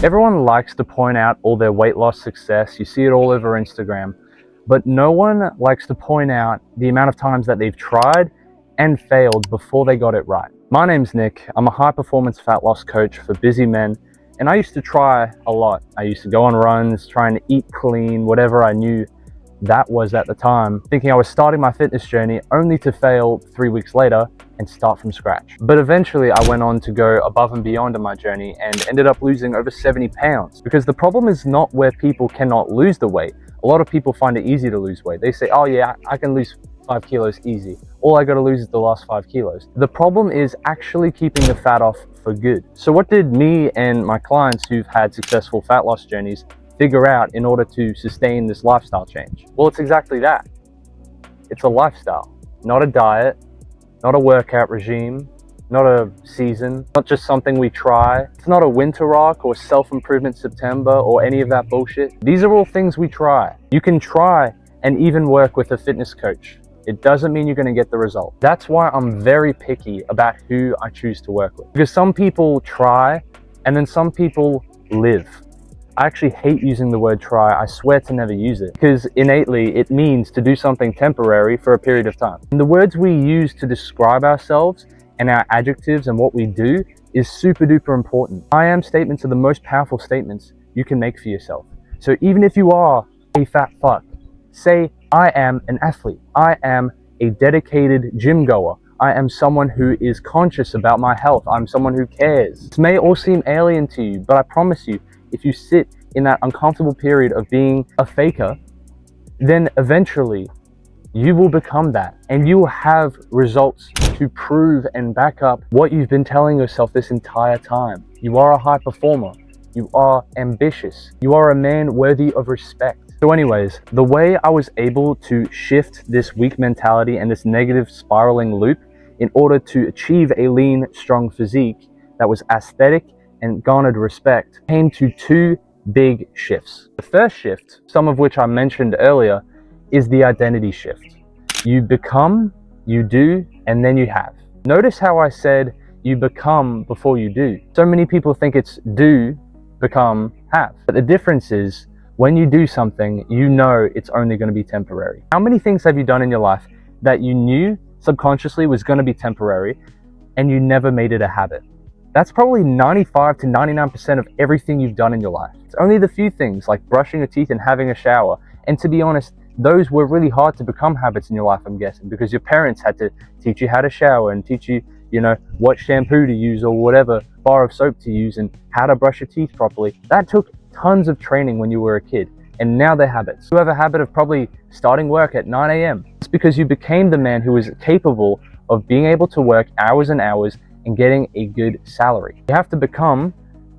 Everyone likes to point out all their weight loss success. You see it all over Instagram, but no one likes to point out the amount of times that they've tried and failed before they got it right. My name's Nick. I'm a high performance fat loss coach for busy men, and I used to try a lot. I used to go on runs, trying to eat clean, whatever I knew that was at the time, thinking I was starting my fitness journey only to fail 3 weeks later and start from scratch. But eventually I went on to go above and beyond in my journey and ended up losing over 70 pounds. Because the problem is not where people cannot lose the weight. A lot of people find it easy to lose weight. They say, oh yeah, I can lose 5 kilos easy. All I gotta lose is the last 5 kilos. The problem is actually keeping the fat off for good. So what did me and my clients who've had successful fat loss journeys figure out in order to sustain this lifestyle change? Well, it's exactly that. It's a lifestyle, not a diet, not a workout regime, not a season, not just something we try. It's not a winter rock or self-improvement September or any of that bullshit. These are all things we try. You can try and even work with a fitness coach. It doesn't mean you're going to get the result. That's why I'm very picky about who I choose to work with. Because some people try and then some people live. I actually hate using the word try. I swear to never use it, because innately it means to do something temporary for a period of time. And the words we use to describe ourselves and our adjectives and what we do is super duper important. I am statements are the most powerful statements you can make for yourself. So even if you are a fat fuck, say, I am an athlete. I am a dedicated gym goer. I am someone who is conscious about my health. I'm someone who cares. This may all seem alien to you, but I promise you, if you sit in that uncomfortable period of being a faker, then eventually you will become that and you will have results to prove and back up what you've been telling yourself this entire time. You are a high performer. You are ambitious. You are a man worthy of respect. So anyways, the way I was able to shift this weak mentality and this negative spiraling loop in order to achieve a lean, strong physique that was aesthetic and garnered respect came to 2 big shifts. The first shift, some of which I mentioned earlier, is the identity shift. You become, you do, and then you have. Notice how I said you become before you do. So many people think it's do, become, have. But the difference is when you do something, you know it's only going to be temporary. How many things have you done in your life that you knew subconsciously was going to be temporary and you never made it a habit? That's probably 95 to 99% of everything you've done in your life. It's only the few things like brushing your teeth and having a shower. And to be honest, those were really hard to become habits in your life, I'm guessing, because your parents had to teach you how to shower and teach you, what shampoo to use or whatever bar of soap to use and how to brush your teeth properly. That took tons of training when you were a kid. And now they're habits. You have a habit of probably starting work at 9 a.m. It's because you became the man who is capable of being able to work hours and hours and getting a good salary. You have to become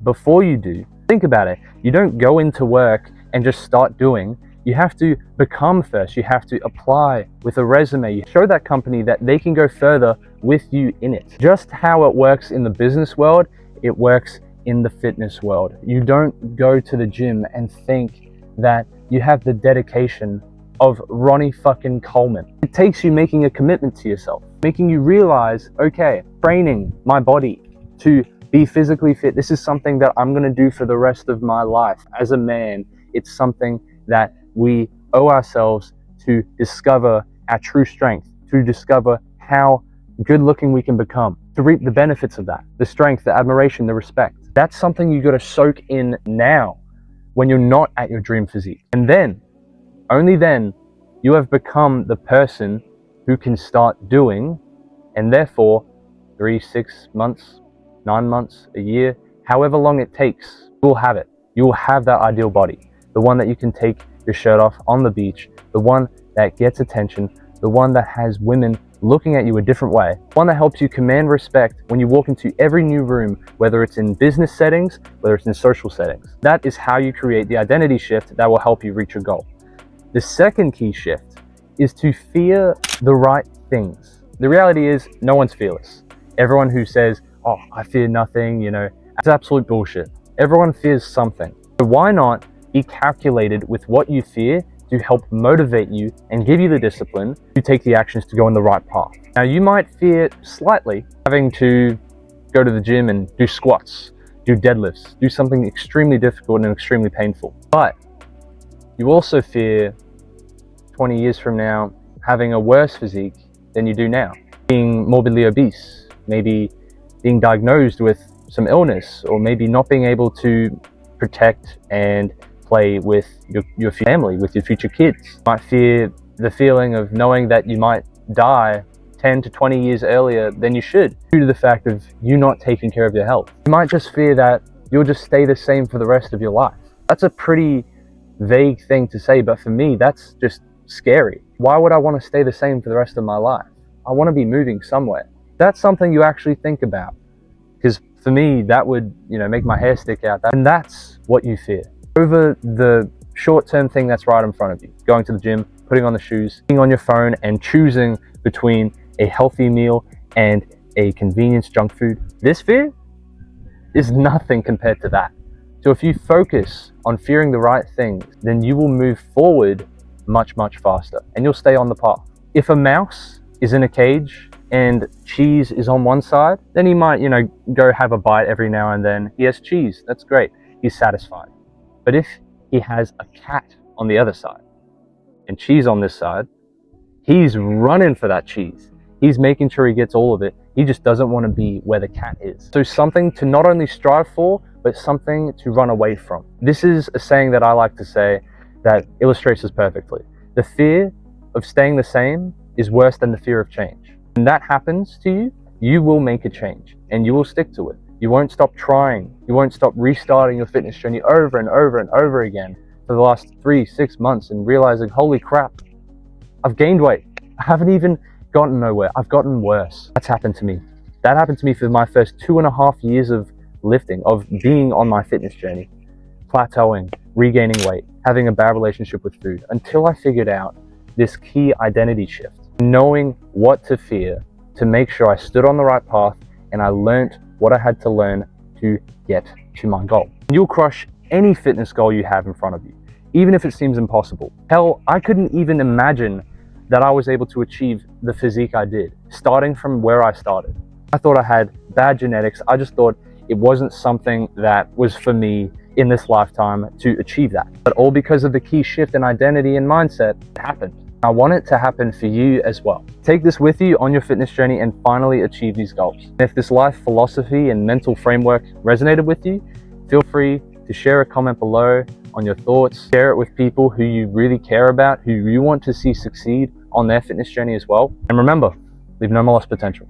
before you do. Think about it. You don't go into work and just start doing. You have to become first. You have to apply with a resume. You show that company that they can go further with you in it. Just how it works in the business world, it works in the fitness world. You don't go to the gym and think that you have the dedication of Ronnie fucking Coleman. It takes you making a commitment to yourself, making you realize, okay, training my body to be physically fit. This is something that I'm gonna do for the rest of my life. As a man, it's something that we owe ourselves to discover our true strength, to discover how good looking we can become, to reap the benefits of that, the strength, the admiration, the respect. That's something you gotta soak in now when you're not at your dream physique. And then, only then, you have become the person who can start doing, and therefore 3, 6 months, 9 months, a year, however long it takes, you will have it. You will have that ideal body, the one that you can take your shirt off on the beach, the one that gets attention, the one that has women looking at you a different way, one that helps you command respect when you walk into every new room, whether it's in business settings, whether it's in social settings. That is how you create the identity shift that will help you reach your goal. The second key shift is to fear the right things. The reality is no one's fearless. Everyone who says, oh, I fear nothing, it's absolute bullshit. Everyone fears something. So why not be calculated with what you fear to help motivate you and give you the discipline to take the actions to go on the right path. Now, you might fear slightly having to go to the gym and do squats, do deadlifts, do something extremely difficult and extremely painful. But you also fear 20 years from now having a worse physique than you do now, being morbidly obese, maybe being diagnosed with some illness, or maybe not being able to protect and play with your family, with your future kids. You might fear the feeling of knowing that you might die 10 to 20 years earlier than you should due to the fact of you not taking care of your health. You might just fear that you'll just stay the same for the rest of your life. That's a pretty vague thing to say, but for me, that's just scary. Why would I want to stay the same for the rest of my life? I want to be moving somewhere. That's something you actually think about, because for me, that would, make my hair stick out. And that's what you fear over the short-term thing that's right in front of you. Going to the gym, putting on the shoes, being on your phone, and choosing between a healthy meal and a convenience junk food. This fear is nothing compared to that. So if you focus on fearing the right things, then you will move forward much, much faster, and you'll stay on the path. If a mouse is in a cage and cheese is on one side, then he might, go have a bite every now and then. He has cheese, that's great, he's satisfied. But if he has a cat on the other side and cheese on this side, he's running for that cheese. He's making sure he gets all of it. He just doesn't want to be where the cat is. So something to not only strive for, but something to run away from. This is a saying that I like to say that illustrates this perfectly. The fear of staying the same is worse than the fear of change. When that happens to you, you will make a change and you will stick to it. You won't stop trying. You won't stop restarting your fitness journey over and over and over again for the last 3-6 months and realizing, holy crap, I've gained weight. I haven't even gotten nowhere. I've gotten worse. That's happened to me. That happened to me for my first 2.5 years of lifting, of being on my fitness journey, plateauing, regaining weight, having a bad relationship with food, until I figured out this key identity shift, knowing what to fear to make sure I stood on the right path and I learned what I had to learn to get to my goal. You'll crush any fitness goal you have in front of you, even if it seems impossible. Hell, I couldn't even imagine that I was able to achieve the physique I did, starting from where I started. I thought I had bad genetics. I just thought it wasn't something that was for me in this lifetime to achieve that. But all because of the key shift in identity and mindset, it happened. I want it to happen for you as well. Take this with you on your fitness journey and finally achieve these goals. And if this life philosophy and mental framework resonated with you, feel free to share a comment below on your thoughts. Share it with people who you really care about, who you want to see succeed on their fitness journey as well. And remember, leave no more lost potential.